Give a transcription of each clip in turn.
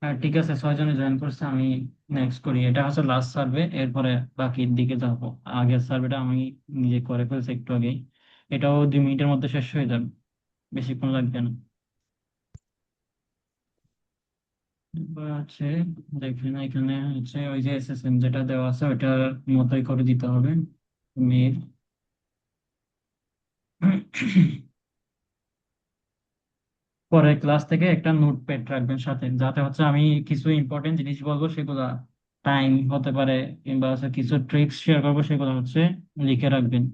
হ্যাঁ ঠিক আছে, 6 জনে জয়েন করছে, আমি নেক্সট করি। এটা হচ্ছে লাস্ট সার্ভে, এরপরে বাকির দিকে যাবো। আগের সার্ভেটা আমি নিজে করে ফেলছি একটু আগেই। এটাও 2 মিনিটের মধ্যে শেষ হয়ে যাবে, বেশিক্ষণ লাগবে না। এবার হচ্ছে দেখেন, এখানে হচ্ছে ওই যে এসএসএম যেটা দেওয়া আছে ওইটার মতোই করে দিতে হবে। মেল। পরে ক্লাস থেকে একটা নোটপ্যাড রাখবেন সাথে, যাতে হচ্ছে আমি কিছু ইম্পর্টেন্ট জিনিস বলবো সেগুলা, টাইম হতে পারে, কিংবা হচ্ছে কিছু ট্রিক্স শেয়ার করবো সেগুলো হচ্ছে লিখে রাখবেন।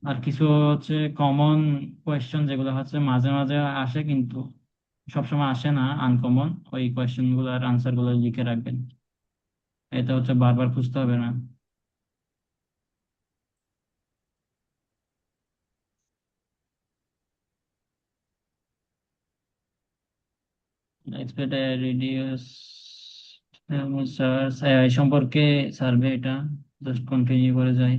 আর কিছু হচ্ছে কমন কোয়েশ্চেন যেগুলো হচ্ছে মাঝে মাঝে আসে, কিন্তু সবসময় আসে না, আনকমন, ওই কোয়েশ্চেন গুলোর আনসার গুলো লিখে রাখবেন। এটা হচ্ছে বারবার খুঁজতে হবে না। এক্সপেক্ট রিডিউস সার্চ এআই সম্পর্কে সার্ভে, এটা জাস্ট কন্টিনিউ করে যাই।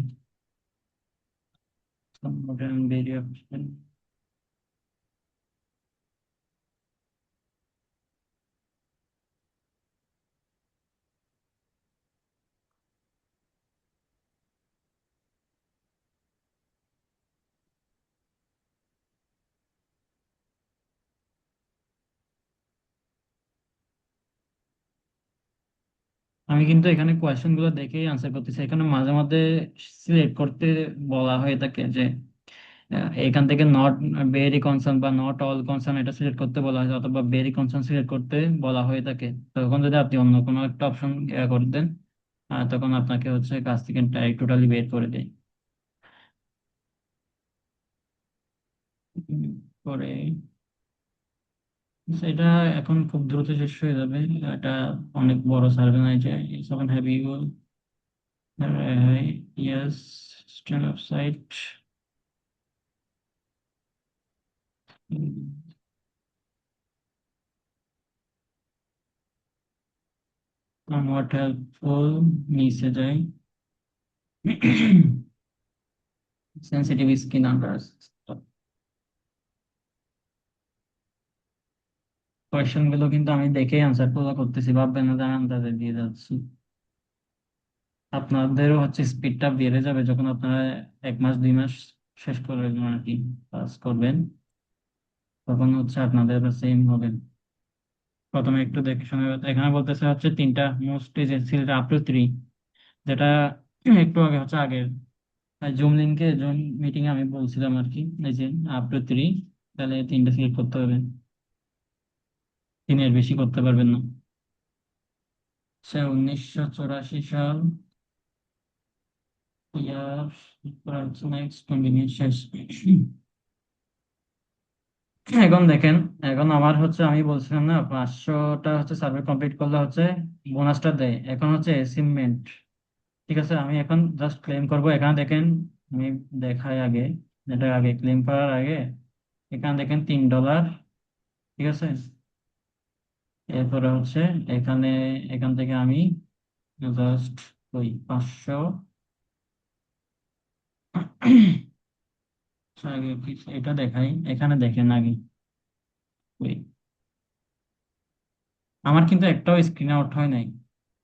আমি কিন্তু এখানে কোয়েশ্চেন গুলো দেখেই আনসার করতেছি। এখানে মাঝে মাঝে সিলেক্ট করতে বলা হয়ে থাকে যে এখান থেকে নট ভেরি কনসার্ন বা নট অল কনসার্ন এটা সিলেক্ট করতে বলা হয়, অথবা ভেরি কনসার্ন সিলেক্ট করতে বলা হয়ে থাকে। তখন যদি আপনি অন্য কোনো একটা অপশন করে দেন, তখন আপনাকে হচ্ছে কাজ থেকে টোটালি বের করে দেয়। পরে এটা এখন খুব দ্রুত শেষ হয়ে যাবে। এটা অনেক বড় সার্ভে নাই যে। Seven have you use stand of site. somewhat helpful, নিচে যাই। সেন্সিটিভ স্কিন আন্ডার কোয়েশ্চেন গুলো কিন্তু আমি দেখেই আনসার গুলো করতেছি, ভাববেন না যে আমি আন্দাজে দিয়ে যাচ্ছি। আপনাদেরও হচ্ছে স্পিডটা বেড়ে যাবে যখন আপনারা 1 মাস 2 মাস শেষ করবেন আর কি, কাজ করবেন, তখন হচ্ছে আপনাদের সেম হবে। প্রথমে একটু দেখে শুনে, এখানে বলতেছে হচ্ছে তিনটা মোস্ট এজেন্সি আপ টু 3, যেটা একটু আগে হচ্ছে আগের জুম লিঙ্কে জুম মিটিং এ আমি বলছিলাম আর কি, এই যে আপ টু 3, তাহলে তিনটা সিলেক্ট করতে হবে, তিনের বেশি করতে পারবেন না। সে 1984 সাল, ইয়ার, নেক্সট কন্টিনিউ শেষ। এখন দেখেন, এখন আমার হচ্ছে আমি বলছিলাম না 500টা হচ্ছে সার্ভে কমপ্লিট করলে হচ্ছে বোনাসটা দেয়, এখন হচ্ছে অ্যাচিভমেন্ট। ঠিক আছে, আমি এখন জাস্ট ক্লেম করব। এখানে দেখেন, আমি দেখাই আগে, এটা আগে ক্লেম করার আগে এখানে দেখেন $3। ঠিক আছে, এরপরে হচ্ছে এখানে, এখান থেকে আমি জাস্ট ওই 500 আগে এটা দেখাই, এখানে দেখেন আগে ওই, আমার কিন্তু একটাও স্ক্রিন আউট হয় নাই।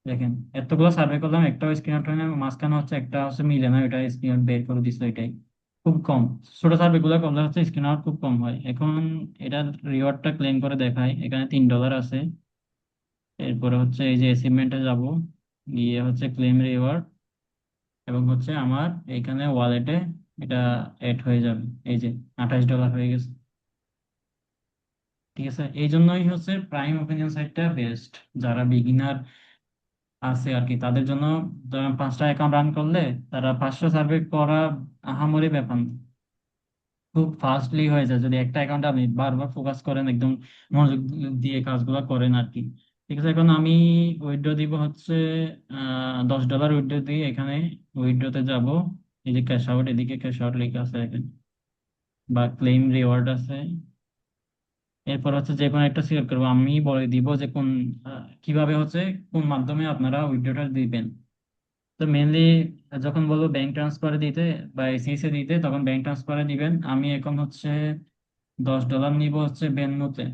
দেখেন, এতগুলো সার্ভে করলাম, একটাও স্ক্রিন আউট হয় না, মাঝখানে হচ্ছে একটা হচ্ছে মিলে না, ওইটা স্ক্রিন আউট বের করে দিচ্ছে ওইটাই। খুব কম, ছোট সার্ভে গুলো করলে হচ্ছে স্ক্রিন আউট খুব কম হয়। এখন এটার রিওয়ার্ডটা ক্লেম করে দেখাই, এখানে $3 আছে। এরপরে হচ্ছে এই যে অ্যাচিভমেন্টে যাব, গিয়ে হচ্ছে ক্লেম রিওয়ার্ড, এবং হচ্ছে আমার এইখানে ওয়ালেটে এটা এড হয়ে যাবে। এই যে $28 হয়ে গেছে। ঠিক আছে, এই জন্যই হচ্ছে প্রাইম ওপিনিয়ন সাইটটা বেস্ট। যারা বিগিনার আছে আর কি, তাদের জন্য। ধরেন 5টা অ্যাকাউন্ট রান করলে তারা 500 সার্ভে করা আহামরি ব্যাপার না। খুব ফাস্টলি হয়ে যায় যদি একটা অ্যাকাউন্টে আপনি বারবার ফোকাস করেন, একদম মনোযোগ দিয়ে কাজগুলো করেন আর কি। ঠিক আছে, এখন আমি উইথড্র দিব হচ্ছে $10 উইথড্র দিয়ে, এখানে উইথড্রতে যাব। এই যে ক্যাশ আউট, এদিকে ক্যাশ আউট লেখা আছে এখানে, বা ক্লেম রিওয়ার্ড আছে। এরপর হচ্ছে যে কোনো একটা সিলেক্ট করবো, আমি বলে দিব যে কোন কিভাবে হচ্ছে কোন মাধ্যমে আপনারা উইথড্রটা দিবেন। তো মেনলি যখন বলবো ব্যাংক ট্রান্সফারে দিতে বা এসিএসে দিতে, তখন ব্যাংক ট্রান্সফারে দিবেন। আমি এখন হচ্ছে $10 নিব হচ্ছে বেনমোতে।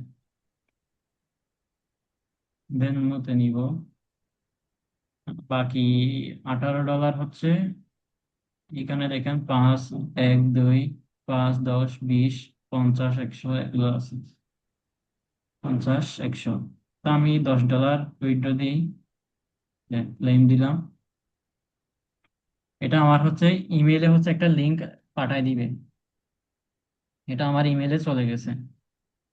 ভেনমোতে নিব। বাকি $18 হচ্ছে এখানে দেখেন, 5, 1, 2, 5, 10, 20, 50, 100 এগুলো আছে। 50, 100। তা আমি $10 উইথড্র দিই, ক্লেম দিলাম। এটা আমার হচ্ছে ইমেইলে হচ্ছে একটা লিংক পাঠায় দিবে। এটা আমার ইমেইলে চলে গেছে।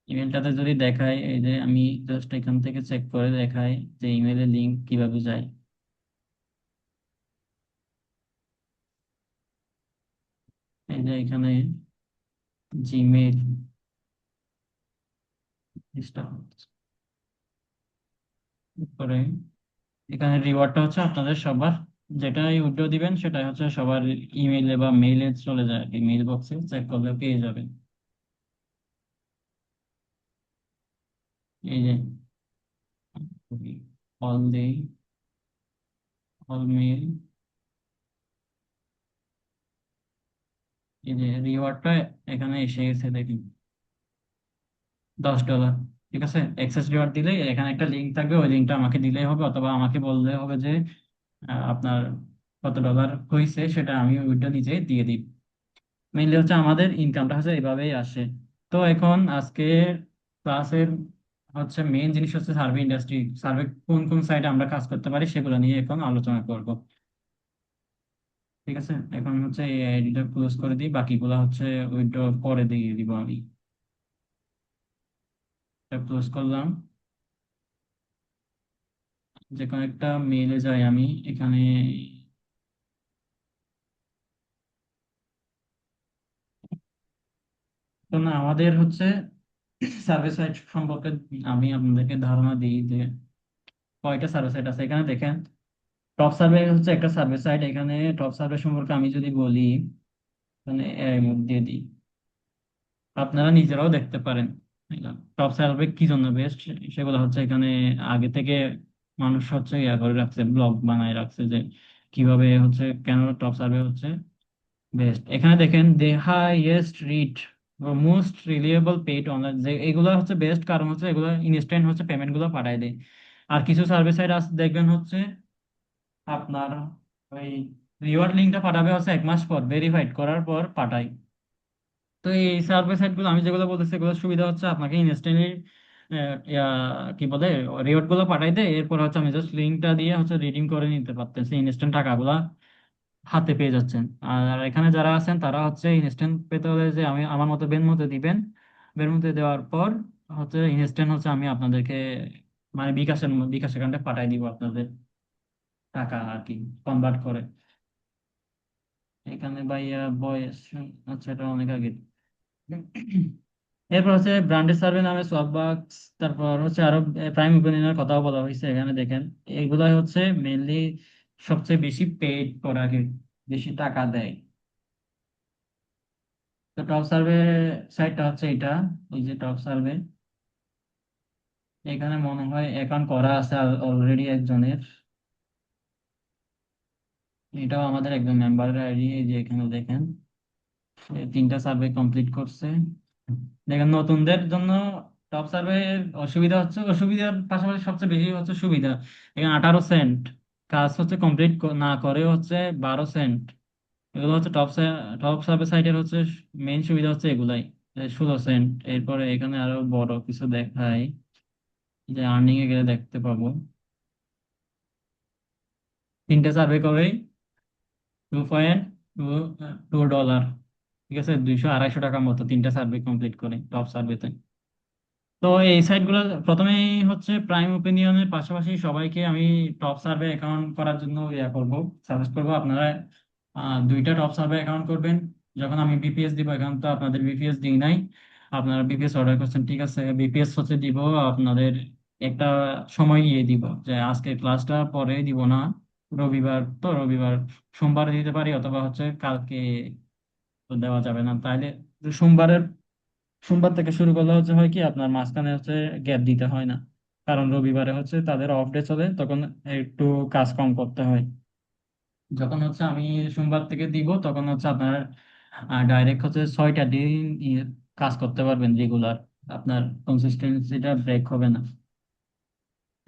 ইমেলটাতে যদি দেখায়, এই যে আমি জাস্ট এখান থেকে চেক করে দেখাই যে ইমেলের লিংক কিভাবে যায়। এই যে এখানে জিমেইল করে, এখানে রিওয়ার্ডটা হচ্ছে আপনাদের সবার, যেটাই উইড্রো দিবেন সেটাই হচ্ছে সবার ইমেইলে বা মেইলে চলে যায় আর কি, মেইল বক্সে চেক করলে পেয়ে যাবেন। এই যে অল দেই, অল মেইল, এই যে রিওয়ার্ডটা এখানে এসে গেছে দেখুন, $10। ঠিক আছে, এক্সেস রিওয়ার্ড দিলে এখানে একটা লিঙ্ক থাকবে, ওই লিঙ্কটা আমাকে দিলেই হবে, অথবা আমাকে বললে হবে যে আপনার কত ডলার হয়েছে, সেটা আমি ওইটা নিজে দিয়ে দিই। মেইনলি হচ্ছে আমাদের ইনকামটা হচ্ছে এইভাবেই আসে। তো এখন আজকে ক্লাসের হচ্ছে মেইন জিনিস হচ্ছে সার্ভে ইন্ডাস্ট্রি, সার্ভে কোন কোন সাইডে আমরা কাজ করতে পারি সেগুলো নিয়ে এখন আলোচনা করব। ঠিক আছে, এখন হচ্ছে এই আইডিটা ক্লোজ করে দিই, বাকিগুলো হচ্ছে উইথড্র পরে দিয়ে দিব আমি। ক্লোজ করলাম। যে কোনো একটা মেইলে যাই আমি এখানে। তো না, আমাদের হচ্ছে সার্ভে সাইট সম্পর্কে আমি আপনাদেরকে ধারণা দিই যে কয়টা সার্ভে সাইট আছে এখানে দেখেন। টপ সার্ভে হচ্ছে একটা সার্ভে সাইট। এখানে টপ সার্ভে সম্পর্কে আমি যদি বলি, মানে এর মধ্যে দিই, আপনারা নিজেরাও দেখতে পারেন টপ সার্ভে কি জন্য বেস্ট। সেগুলো হচ্ছে এখানে আগে থেকে মানুষ হচ্ছে ইয়া করে রাখছে, ব্লগ বানায় রাখছে যে কিভাবে হচ্ছে, কেন টপ সার্ভে হচ্ছে বেস্ট। এখানে দেখেন দে হাইয়েস্ট রিড, মোস্ট রিলিয়েবল পেইড অনলাইন, যে এগুলো হচ্ছে বেস্ট, কারণ হচ্ছে এগুলো ইনস্ট্যান্ট হচ্ছে পেমেন্ট গুলো পাঠায় দেয়। আর কিছু সার্ভিস সাইট আছে দেখবেন হচ্ছে আপনার ওই রিওয়ার্ড লিঙ্কটা পাঠাবে হচ্ছে 1 মাস পর, ভেরিফাইড করার পর পাঠায়। তো এই সার্ভিস সাইট গুলো আমি যেগুলো বলতেছি, এগুলো সুবিধা হচ্ছে আপনাকে ইনস্ট্যান্টলি কি বলে রিওয়ার্ড গুলো পাঠাই দেয়, এরপর হচ্ছে আমি জাস্ট লিঙ্কটা দিয়ে হচ্ছে রিডিং করে নিতে পারতেছি, ইনস্ট্যান্ট টাকাগুলা হাতে পেয়ে যাচ্ছেন। আর এখানে যারা আছেন তারা হচ্ছে ইনস্ট্যান্ট পেতে হলে যে আমি আমার মতো বেনমোতে দিবেন, বেনমোতে দেওয়ার পর হচ্ছে ইনস্ট্যান্ট হচ্ছে আমি আপনাদেরকে মানে বিকাশ অ্যাকাউন্টে পাঠাই দিব আপনাদের টাকা আর কি, কনভার্ট করে। এখানে ভাইয়া বয়স, আচ্ছা এটা অনেক আগে। এরপর হচ্ছে ব্র্যান্ডেড সার্ভে নামে সফটবাক্স, তারপর হচ্ছে আরো প্রাইম ওপিনিয়নের কথাও বলা হয়েছে এখানে দেখেন। এগুলাই হচ্ছে মেইনলি সবচেয়ে বেশি পেইড করা আগে, বেশি টাকা দেয়। তো টপ সার্ভে সাইটটা হচ্ছে এটা, এই যে টপ সার্ভে, এখানে মনে হয় অ্যাকাউন্ট করা আছে অলরেডি একজনের। এটাও আমাদের একজন মেম্বারের আইডি, এই যে এখানে দেখেন সে 3টা সার্ভে কমপ্লিট করছে। দেখেন নতুনদের জন্য টপ সার্ভে অসুবিধা হচ্ছে, অসুবিধার পাশাপাশি সবচেয়ে বেশি হচ্ছে সুবিধা। এখানে 18 সেন্ট, কাজ হচ্ছে কমপ্লিট না করে হচ্ছে 12 সেন্ট। এগুলো হচ্ছে টপ সার্ভে সাইটের হচ্ছে মেইন সুবিধা হচ্ছে এগুলাই, 16 সেন্ট। এরপরে এখানে আরো বড় কিছু দেখায়, যে আর্নিং এ গেলে দেখতে পাবো 3টে সার্ভে করেই 2.22 ডলার। ঠিক আছে, 200-250 টাকার মতো 3টা সার্ভে কমপ্লিট করে টপ সার্ভেতে। তো এই সাইটগুলো প্রথমেই হচ্ছে প্রাইম ওপিনিয়নের পাশাপাশি সবাইকে আমি টপ সার্ভে অ্যাকাউন্ট করার জন্য ইয়া করব, সাজেস্ট করবো আপনারা 2টা টপ সার্ভে অ্যাকাউন্ট করবেন। যখন আমি বিপিএস দিব, এখন তো আপনাদের বিপিএস দিই নাই, আপনারা বিপিএস অর্ডার করছেন, ঠিক আছে, বিপিএস হচ্ছে দিব আপনাদের একটা সময় ইয়ে দিব, যে আজকে ক্লাসটা পরে দিব না, রবিবার তো রবিবার, সোমবার দিতে পারি, অথবা হচ্ছে কালকে তো দেওয়া যাবে না, তাইলে সোমবারের, সোমবার থেকে শুরু করলে হচ্ছে হয় কি আপনার মাঝখানে হচ্ছে গ্যাপ দিতে হয় না, কারণ রবিবারে হচ্ছে তাদের অফ ডে চলে, তখন একটু কাজ কম করতে হয়। যখন হচ্ছে আমি সোমবার থেকে দিব, তখন হচ্ছে আপনার ডাইরেক্ট হচ্ছে 6টা দিন কাজ করতে পারবেন রেগুলার, আপনার কনসিস্টেন্সিটা ব্রেক হবে না।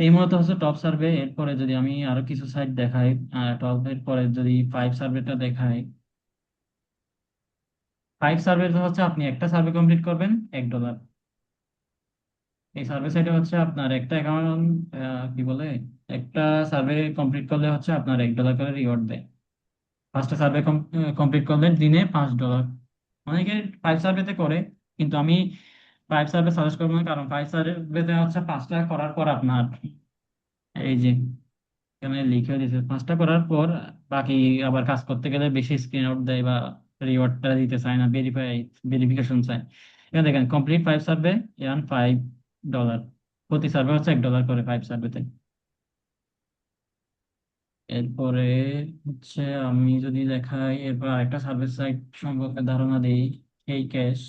এই মূলত হচ্ছে টপ সার্ভে। এরপরে যদি আমি আরো কিছু সাইট দেখাই, টপ এর পরে যদি ফাইভ সার্ভেটা দেখাই, ফাইভ সার্ভে হচ্ছে আপনি একটা সার্ভে কমপ্লিট করবেন $1। এই সার্ভে সাইটে হচ্ছে আপনার একটা অ্যাকাউন্ট, কি বলে, একটা সার্ভে কমপ্লিট করলে হচ্ছে আপনার $1 করে রিওয়ার্ড দেয়। পাঁচটা সার্ভে কমপ্লিট করলে দিনে $5। অনেকে ফাইভ সার্ভেতে করে, কিন্তু আমি ফাইভ সার্ভে সাজেস্ট করবো না, কারণ ফাইভ সার্ভেতে হচ্ছে পাঁচটা করার পর আপনার এই যে এখানে লিখে দিয়েছে, পাঁচটা করার পর বাকি আবার কাজ করতে গেলে বেশি স্ক্রিন আউট দেয় বা রিওয়ার্ডটা দিতে চায় না, ভেরিফিকেশন চায়। এখানে দেখেন কমপ্লিট ফাইভ সার্ভে, $5। প্রতি সার্ভে হচ্ছে $1 করে ফাইভ সার্ভেতে। এরপরে হচ্ছে আমি যদি দেখাই, এরপর আরেকটা সার্ভিস সাইট সম্পর্কে ধারণা দিই, এই ক্যাশ।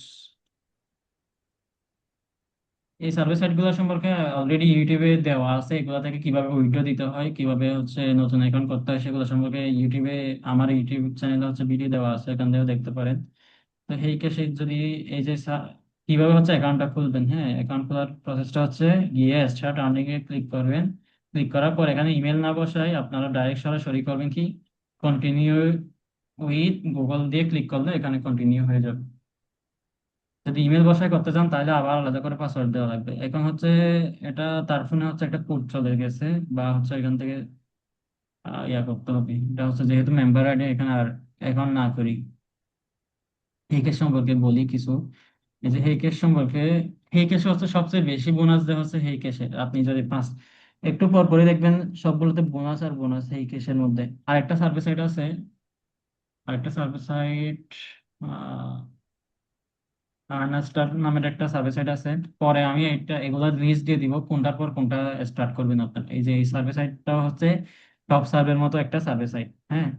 এই সার্ভিস সাইট গুলো সম্পর্কে অলরেডি ইউটিউবে দেওয়া আছে, এগুলো থেকে কিভাবে উইথড্র দিতে হয়, কিভাবে হচ্ছে নতুন অ্যাকাউন্ট করতে হয়, সেগুলো সম্পর্কে ইউটিউবে, আমার ইউটিউব চ্যানেলে হচ্ছে ভিডিও দেওয়া আছে, এখান থেকেও দেখতে পারেন। তো এই কেসে যদি এই যে কিভাবে হচ্ছে অ্যাকাউন্টটা খুলবেন, হ্যাঁ, অ্যাকাউন্ট খোলার প্রসেসটা হচ্ছে গিয়ে স্টার্ট আর্নিং এ ক্লিক করবেন। ক্লিক করার পর এখানে ইমেল না বসায় আপনারা ডাইরেক্ট সরাসরি করবেন কি, কন্টিনিউ উইথ গুগল দিয়ে ক্লিক করলে এখানে কন্টিনিউ হয়ে যাবে। যদি ইমেল বসায় করতে চান তাহলে আবার আলাদা করে পাসওয়ার্ড দেওয়া লাগবে। এখন হচ্ছে এটা তার ফোনে হচ্ছে একটা কোড চলে গেছে, বা হচ্ছে এখান থেকে ইয়া করতে হবে। এটা হচ্ছে যেহেতু মেম্বার আইডি এখানে আর এখন না করি, হেকের সম্পর্কে বলি কিছু। এই যে হেকের সম্পর্কে, হেকেশ হচ্ছে সবচেয়ে বেশি বোনাস দেওয়া হচ্ছে হেকেশে। আপনি যদি পাঁচ একটু পর পরে দেখবেন সবগুলোতে বোনাস আর বোনাস হেকেশের মধ্যে। আরেকটা সার্ভিস সাইট আছে, আরেকটা সার্ভিস সাইট আর্নাস্টার নামের একটা সার্ভিস সাইট আছে। পরে আমি এটা এগুলা লিস্ট দিয়ে দিব কোনটার পর কোনটা স্টার্ট করবেন আপনার। এই যে এই সার্ভিস সাইটটা হচ্ছে টপ সার্ভের মতো একটা সার্ভিস সাইট, হ্যাঁ।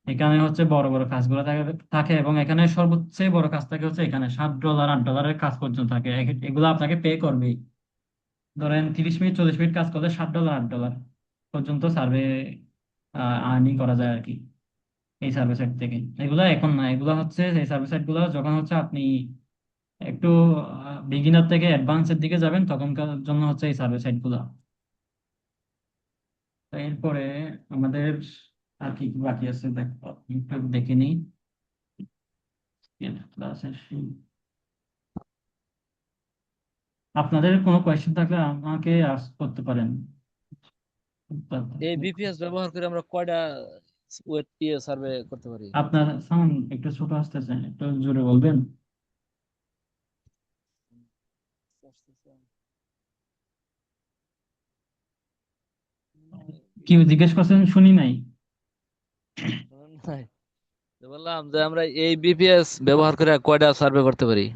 এখানে হচ্ছে বড় বড় কাজগুলো থাকে থাকে এবং এখানে সর্বোচ্চ বড় কাজ থাকে হচ্ছে এখানে $7 $8 কাজ পর্যন্ত থাকে। এগুলো আপনাকে পে করবেই। ধরেন 30 মিনিট 40 মিনিট কাজ করলে $7 $8 পর্যন্ত সার্ভে আর্নিং করা যায় আর কি, এই সার্ভিস সাইট থেকে। এগুলো এখন না, এগুলো হচ্ছে এই সার্ভিস সাইট গুলো যখন হচ্ছে আপনি একটু বিগিনার থেকে অ্যাডভান্সের দিকে যাবেন তখনকার জন্য হচ্ছে এই সার্ভিস সাইট গুলো। তো এরপরে আমাদের আর কি কি বাকি আছে দেখো, একটু দেখে নিই। ক্লাসের আপনাদের কোনো কোয়েশ্চেন থাকলে আমাকে আস্ক করতে পারেন। এই বিপিএস ব্যবহার করে আমরা কয়টা ওয়েট সার্ভে করতে পারি? আপনার সাউন্ড একটু ছোট আসতেছে, একটু জোরে বলবেন। কি জিজ্ঞেস করছেন শুনি নাই। নাই। তো বললাম যে আমরা এই বিপিএস ব্যবহার করে কয়টা সার্ভে করতে পারি?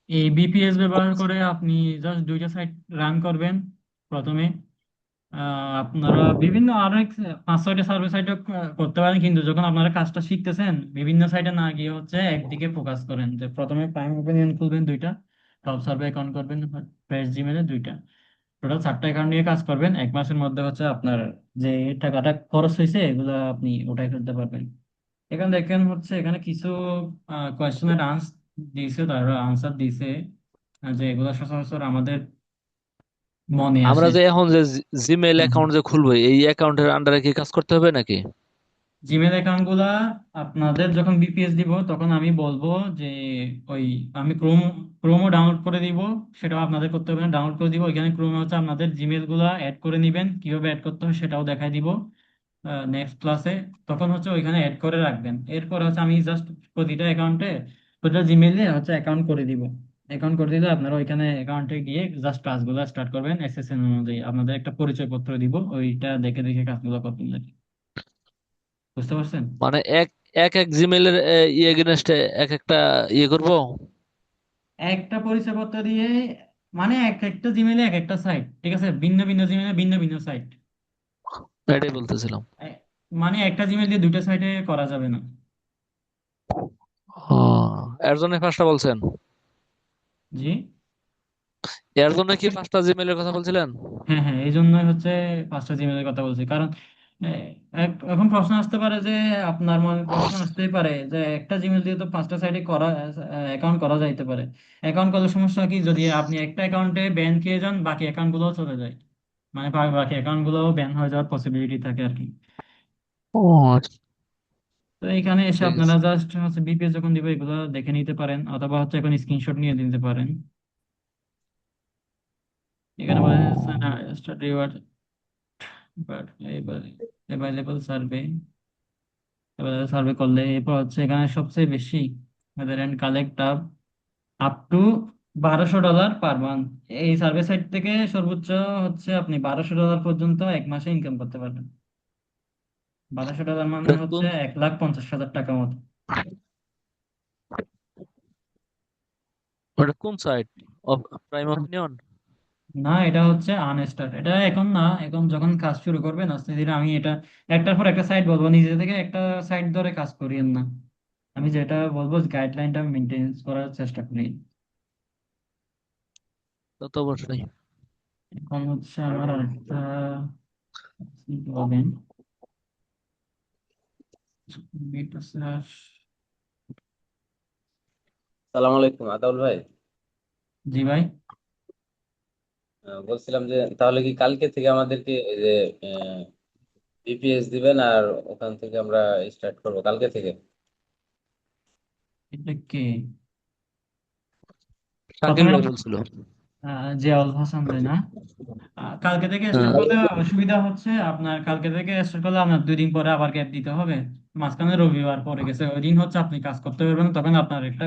এই বিপিএস ব্যবহার করে আপনি জাস্ট দুইটা সাইট রান করবেন প্রথমে। আপনারা বিভিন্ন অনেক 5-6টা সার্ভে সাইটে করতে পারেন, কিন্তু যখন আপনারা কাজটা শিখতেছেন বিভিন্ন সাইটে না গিয়ে হচ্ছে একদিকে ফোকাস করেন। যে প্রথমে প্রাইম ওপিনিয়ন খুলবেন দুইটা, টপ সার্ভে অ্যাকাউন্ট করবেন, ফ্রেশ জিমেলে দুইটা, টোটাল 4টা অ্যাকাউন্ট নিয়ে কাজ করবেন। 1 মাসের মধ্যে হচ্ছে আপনার যে টাকাটা খরচ হয়েছে এগুলো আপনি উঠাই ফেলতে পারবেন। এখানে দেখেন হচ্ছে এখানে কিছু কোয়েশ্চেনের দিয়েছে, তারা আনসার দিয়েছে, যে এগুলো সচরাচর আমাদের মনে আমরা আসে। যে এখন যে জিমেইল অ্যাকাউন্ট যে খুলবো, এই অ্যাকাউন্টের আন্ডারে কি কাজ করতে হবে নাকি? জিমেল অ্যাকাউন্ট গুলা আপনাদের যখন বিপিএস দিব তখন আমি বলবো যে ওই আমি ক্রোমও ডাউনলোড করে দিব, সেটাও আপনাদের করতে হবে না, ডাউনলোড করে দিব। ওইখানে ক্রোমে হচ্ছে আপনাদের জিমেল গুলা অ্যাড করে নিবেন, কিভাবে অ্যাড করতে হবে সেটাও দেখাই দিব নেক্সট ক্লাসে। তখন হচ্ছে ওইখানে অ্যাড করে রাখবেন। এরপর হচ্ছে আমি জাস্ট প্রতিটা অ্যাকাউন্টে, প্রতিটা জিমেইলে হচ্ছে অ্যাকাউন্ট করে দিব। অ্যাকাউন্ট করে দিলে আপনারা ওইখানে অ্যাকাউন্টে গিয়ে জাস্ট কাজগুলো স্টার্ট করবেন। এসএসএন অনুযায়ী আপনাদের একটা পরিচয় পত্র দিব, ওইটা দেখে দেখে কাজগুলো করবেন আর কি। বুঝতে পারছেন? মানে এক এক এক জিমেইলের এগেনস্টে এক একটা করব। একটা পরিচয়পত্র দিয়ে, মানে এক একটা জিমেলে এক একটা সাইট, ঠিক আছে, ভিন্ন ভিন্ন জিমেলে ভিন্ন ভিন্ন সাইট। এটাই বলতেছিলাম। মানে একটা জিমেল দিয়ে দুইটা সাইটে করা যাবে না। ও, এর জন্য পাঁচটা বলছেন? জি। এর জন্য কি পাঁচটা জিমেইলের কথা বলছিলেন? হ্যাঁ হ্যাঁ, এই জন্যই হচ্ছে 5টা জিমেলের কথা বলছি, কারণ এখন প্রশ্ন আসতে পারে যে, আপনার মনে প্রশ্ন আসতেই পারে যে একটা জিমেল দিয়ে তো 5টা সাইটে করা অ্যাকাউন্ট করা যাইতে পারে। অ্যাকাউন্ট করার সমস্যা কি, যদি আপনি একটা অ্যাকাউন্টে ব্যান খেয়ে যান বাকি অ্যাকাউন্ট গুলো চলে যায়। মানে বাকি অ্যাকাউন্ট গুলো ব্যান হয়ে যাওয়ার পসিবিলিটি থাকে আর কি। ও আচ্ছা, তো এখানে এসে ঠিক আপনারা আছে। জাস্ট হচ্ছে বিপিএস যখন দিবে এগুলো দেখে নিতে পারেন, অথবা হচ্ছে এখন স্ক্রিনশট নিয়ে নিতে পারেন। এখানে বলা যাচ্ছে না study but available survey, survey করলে এরপর হচ্ছে এখানে সবচেয়ে বেশি ওদের and collect up to $1200 per month. এই সার্ভে সাইট থেকে সর্বোচ্চ হচ্ছে আপনি $1200 পর্যন্ত এক মাসে ইনকাম করতে পারবেন। $1200 মানে এটা হচ্ছে কোন 1,50,000 টাকা মতো। ওটা কোন সাইট? Prime opinion? না, এটা হচ্ছে আনস্টার্ট, এটা এখন না, এখন যখন কাজ শুরু করবেন আস্তে ধীরে, আমি এটা একটার পর একটা সাইট বলবো, নিজে থেকে একটা সাইট ধরে কাজ করিয়েন না। আমি যেটা বলবো গাইডলাইনটা মেনটেন করার চেষ্টা করি। তা তো অবশ্যই। এখন হচ্ছে আমার একটা কি বলবেন, সালাম আলাইকুম আতাউল ভাই। জি ভাই। বলছিলাম যে তাহলে কি কালকে থেকে আমাদেরকে এই যে বিপিএস দিবেন, আর ওখান থেকে আমরা স্টার্ট করব কালকে থেকে। এটা কে? শাকিল প্রথমে ভাই বলছিল। জিয়াউল হাসান তাই না? কালকে থেকে হ্যাঁ। স্টার্ট করলে অসুবিধা হচ্ছে আপনার, কালকে থেকে স্টার্ট করলে আপনার 2 দিন পরে আবার গ্যাপ দিতে হবে। মাঝখানে রবিবার পড়ে গেছে, ওই দিন হচ্ছে আপনি কাজ করতে পারবেন না, তখন আপনার একটা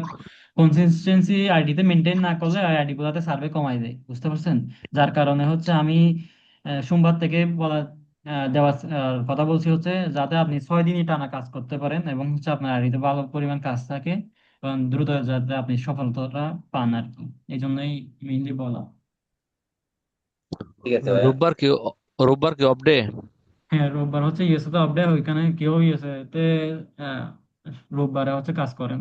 কনসিস্টেন্সি আইডিতে মেনটেন না করলে আইডি গুলাতে সার্ভে কমাই দেয়, বুঝতে পারছেন? যার কারণে হচ্ছে আমি সোমবার থেকে দেওয়ার কথা বলছি হচ্ছে, যাতে আপনি 6 দিনই টানা কাজ করতে পারেন এবং হচ্ছে আপনার আইডিতে ভালো পরিমাণ কাজ থাকে এবং দ্রুত যাতে আপনি সফলতা পান আর কি। এই জন্যই মেইনলি বলা। ঠিক আছে ভাইয়া। রোববার কি রোববার কি অফ ডে? হ্যাঁ, রোববার হচ্ছে ইউএসএ তো আপডেট, ওইখানে কেউ ইউএসএ তে আহ, রোববারে হচ্ছে কাজ করেন।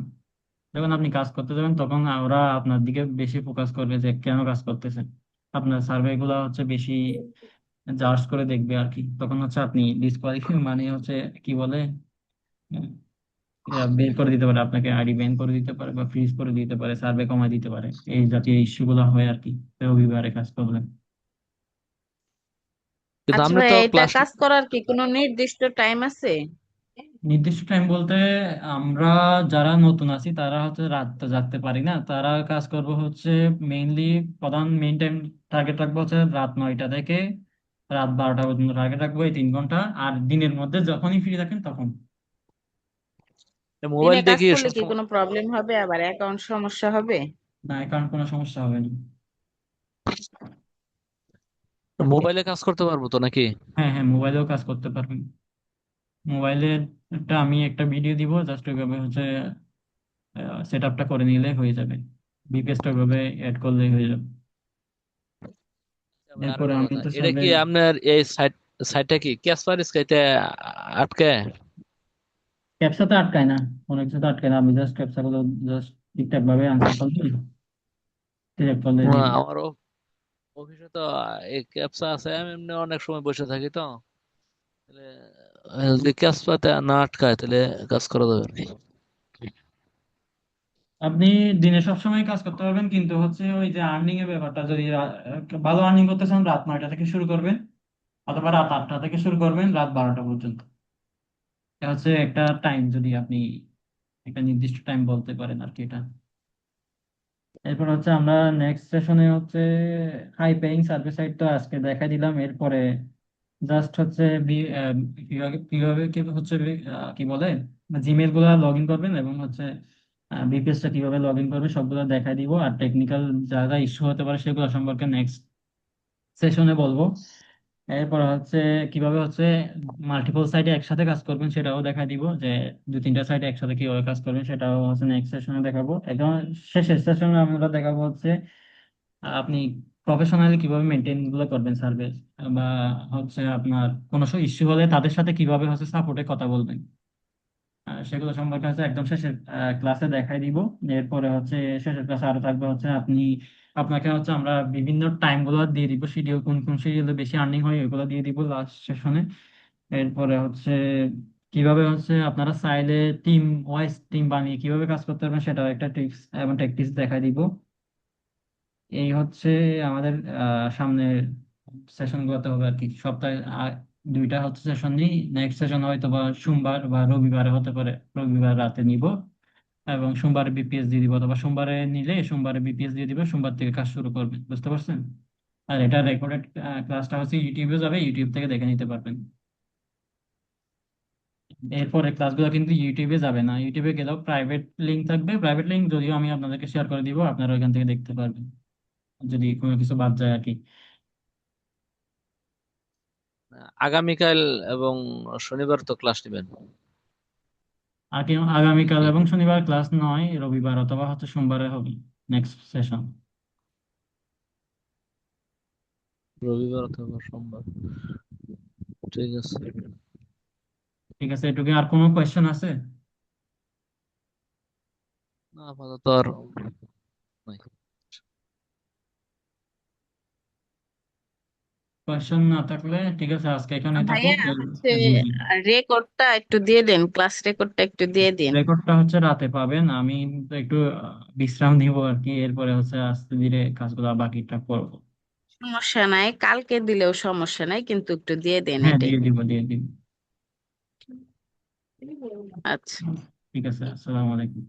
যখন আপনি কাজ করতে যাবেন তখন ওরা আপনার দিকে বেশি ফোকাস করবে যে কেন কাজ করতেছেন, আপনার সার্ভে গুলা হচ্ছে বেশি জাজ করে দেখবে আর কি। তখন হচ্ছে আপনি ডিসকোয়ালিফাই মানে হচ্ছে কি বলে, আহ, বের করে দিতে পারে, আপনাকে আইডি ব্যান করে দিতে পারে বা ফ্রিজ করে দিতে পারে, সার্ভে কমায় দিতে পারে, এই জাতীয় ইস্যু গুলো হয় আর কি রবিবারে কাজ করলে। কিন্তু আচ্ছা আমরা ভাই, তো এটা ক্লাস। কাজ করার কি কোনো নির্দিষ্ট টাইম আছে? নির্দিষ্ট টাইম বলতে আমরা যারা নতুন আছি তারা হচ্ছে রাত তো জাগতে পারি না, তারা কাজ করবো হচ্ছে মেইনলি, প্রধান মেইন টাইম টার্গেট রাখবো হচ্ছে রাত 9টা থেকে রাত 12টা পর্যন্ত টার্গেট রাখবো, এই 3 ঘন্টা। আর দিনের মধ্যে যখনই ফ্রি থাকেন তখন। মোবাইল দিনে দিয়ে কাজ কি করলে কি সবসময় কোনো প্রবলেম হবে, আবার অ্যাকাউন্ট সমস্যা হবে? না, কারণ কোনো সমস্যা হবে না। মোবাইলে কাজ করতে পারবো তো নাকি? হ্যাঁ হ্যাঁ, মোবাইলেও কাজ করতে পারবেন। মোবাইলের একটা আমি একটা ভিডিও দিব, জাস্ট ওইভাবে হচ্ছে সেট আপটা করে নিলে হয়ে যাবে, বিপিএসটা ওইভাবে অ্যাড করলেই হয়ে যাবে। আবার এরপরে আরেকটা আমি কথা, তো এটা সার্ভে। কি আপনার এই সাইটটা কি ক্যাসপার স্কাইতে আটকে? ক্যাপসাতে আটকায় না, কোনো কিছুতে আটকায় না, আমি জাস্ট ক্যাপসাগুলো জাস্ট ঠিকঠাক ভাবে আনসার করলে সিলেক্ট করলে দিয়ে দিই। আমারও অফিসে তো এই ক্যাপসা আছে, আমি এমনি অনেক সময় বসে থাকি তো। তাহলে যদি ক্যাসপাতে না আটকায় তাহলে কাজ করা যাবে না। আপনি দিনে সবসময় কাজ করতে পারবেন, কিন্তু হচ্ছে ওই যে আর্নিং এর ব্যাপারটা, যদি ভালো আর্নিং করতে চান রাত 9টা থেকে শুরু করবেন, অথবা রাত 8টা থেকে শুরু করবেন রাত 12টা পর্যন্ত। এটা হচ্ছে একটা টাইম, যদি আপনি একটা নির্দিষ্ট টাইম বলতে পারেন আর কি এটা। এরপর হচ্ছে আমরা নেক্সট সেশনে হচ্ছে হাই পেইং সার্ভিস সাইট তো আজকে দেখাই দিলাম। এরপরে জাস্ট হচ্ছে কিভাবে কিভাবে কি হচ্ছে কি বলে জিমেল গুলা লগ ইন করবেন এবং হচ্ছে বিপিএস টা কিভাবে লগ ইন করবে সবগুলো দেখাই দিব। আর টেকনিক্যাল যা যা ইস্যু হতে পারে সেগুলো সম্পর্কে নেক্সট সেশনে বলবো। এরপর হচ্ছে কিভাবে হচ্ছে মাল্টিপল সাইটে একসাথে কাজ করবেন সেটাও দেখাই দিব, যে 2-3টা সাইটে একসাথে কিভাবে কাজ করবেন সেটাও হচ্ছে নেক্সট সেশনে দেখাবো। একদম শেষের সেশনে আমরা দেখাবো হচ্ছে আপনি প্রফেশনালি কিভাবে মেনটেন গুলো করবেন সার্ভিস, বা হচ্ছে আপনার কোনো ইস্যু হলে তাদের সাথে কিভাবে হচ্ছে সাপোর্টে কথা বলবেন, সেগুলো সম্পর্কে হচ্ছে একদম শেষের ক্লাসে দেখাই দিব। এরপরে হচ্ছে শেষের ক্লাসে আরো থাকবে হচ্ছে আপনাকে হচ্ছে আমরা বিভিন্ন টাইম গুলো দিয়ে দিব, শিডিউল কোন কোন শিডিউলে বেশি আর্নিং হয় ওইগুলো দিয়ে দিব লাস্ট সেশনে। এরপরে হচ্ছে কিভাবে হচ্ছে আপনারা চাইলে টিম ওয়াইজ টিম বানিয়ে কিভাবে কাজ করতে পারবেন সেটাও একটা টিপস এবং ট্যাকটিক্স দেখাই দিব। এই হচ্ছে আমাদের সামনে সেশন গুলোতে হবে আর কি, সপ্তাহে দুইটা হচ্ছে সেশন নিই। নেক্সট সেশন হয়তো বা সোমবার বা রবিবারে হতে পারে, রবিবার রাতে নিব এবং সোমবারে বিপিএস দিয়ে দিব, অথবা সোমবারে নিলে সোমবারে বিপিএস দিয়ে দিব, সোমবার থেকে কাজ শুরু করবেন, বুঝতে পারছেন? আর এটা রেকর্ডেড ক্লাসটা হচ্ছে ইউটিউবে যাবে, ইউটিউব থেকে দেখে নিতে পারবেন। এরপরে ক্লাসগুলো কিন্তু ইউটিউবে যাবে না, ইউটিউবে গেলেও প্রাইভেট লিঙ্ক থাকবে, প্রাইভেট লিঙ্ক যদিও আমি আপনাদেরকে শেয়ার করে দিব, আপনারা ওইখান থেকে দেখতে পারবেন যদি কোনো কিছু বাদ যায় আর কি। আগামীকাল এবং শনিবার তো ক্লাস নেবেন। আগামীকাল নাকি এবং শনিবার ক্লাস নয়, রবিবার অথবা হচ্ছে সোমবারে হবে নেক্সট সেশন। রবিবার অথবা সোমবার? ঠিক আছে। ঠিক আছে, এটুকু। আর কোনো কোয়েশ্চেন আছে? না, আপাতত আর নাই। কোয়েশ্চেন না থাকলে ঠিক আছে, আজকে এখানে ভাইয়া থাকুক। হচ্ছে জি জি। রেকর্ডটা একটু দিয়ে দেন, ক্লাস রেকর্ডটা একটু দিয়ে দিন। রেকর্ডটা হচ্ছে রাতে পাবেন, আমি তো একটু বিশ্রাম নিব আর কি, এরপরে হচ্ছে আস্তে ধীরে কাজগুলো বাকিটা করবো। সমস্যা নাই, কালকে দিলেও সমস্যা নাই, কিন্তু একটু দিয়ে দেন হ্যাঁ, এটাই। দিয়ে দিব দিয়ে দিব। আচ্ছা। ঠিক আছে, আসসালামু আলাইকুম।